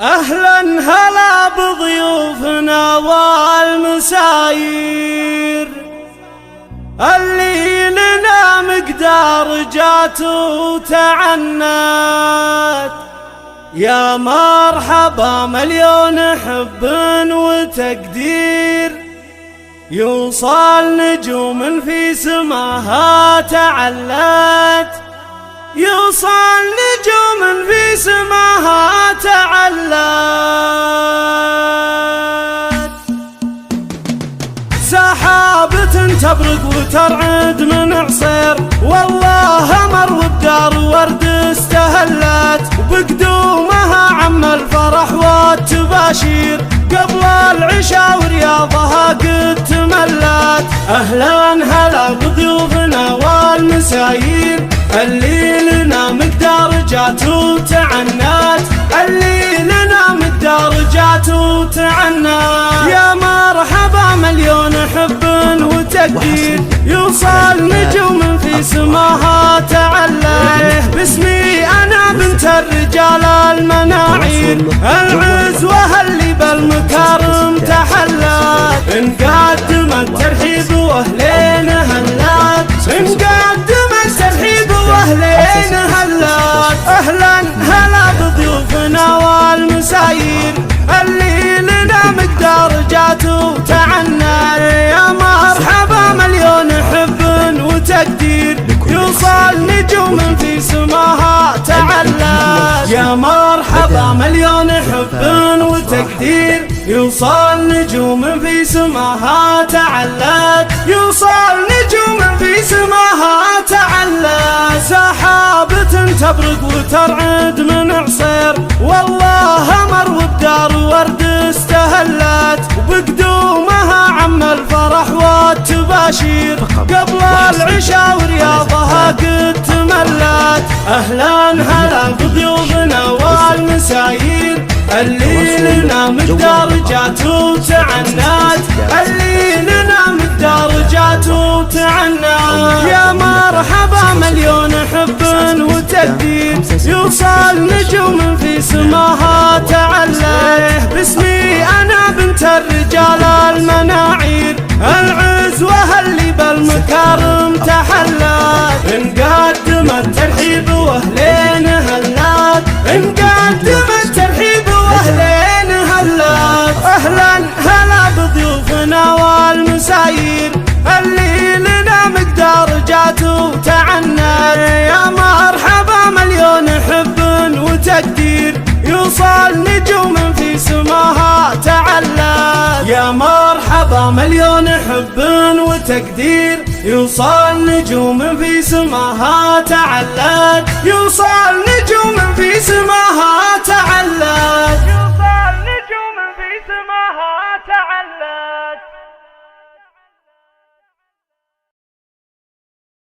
أهلا هلا بضيوفنا والمساير اللي لنا مقدار جات وتعنت. يا مرحبا مليون حب وتقدير، يوصل نجوم في سماها تعلت، يوصل نجوم في سماها تعلت. سحابة تبرق وترعد من عصير، والله مر وبدار ورد استهلت، وبقدومها عم الفرح والتباشير، قبل العشاء ورياضها قد تملت. أهلا هلا بضيوفنا والمساير اللي لنا مقدار جات وتعنت، اللي لنا مقدار جات وتعنت. يا مرحبا مليون حب وتقدير، يوصل نجوم في سماها تعلت. باسمي أنا بنت الرجال المناعير، العزوة اللي بالمكارم تحلت، نقدم الترحيب واهلين هلات، نقدم الترحيب واهلين هلات. اهلا هلا بضيوفنا والمساير اللي لنا مقدار جات وتعنت. يا مرحبا مليون حب وتقدير، يوصل نجوم في سماها تعلت. يا مرحبا مليون حب وتقدير، يوصل نجوم في سماها تعلت، يوصل نجوم في سماها تعلت. سحابة تبرق وترعد من عصير، والله مر وبدار ورد استهلت، وبقدومها عم الفرح والتباشير، قبل العشاء ورياضها قد تملت. أهلا هلا بضيوفنا والمساير اللي لنا مقدار جات وتعنت، اللي لنا مقدار جات وتعنت. يا مرحبا مليون حب وتقدير، يوصل نجوم في سماها تعلت. باسمي أنا بنت الرجال المناعير، العزوة اللي بالمكارم تحلت، نقدم الترحيب واهلين هلات، نقدم الترحيب واهلين هلات. اهلا هلا بضيوفنا والمساير اللي لنا مقدار جات وتعنت. يا مرحبا مليون حب وتقدير، يوصل نجوم في سماها تعلت. يا مرحبا مليون حب وتقدير، يوصل نجوم في سماها تعلت، يوصل نجوم في سماها تعلت.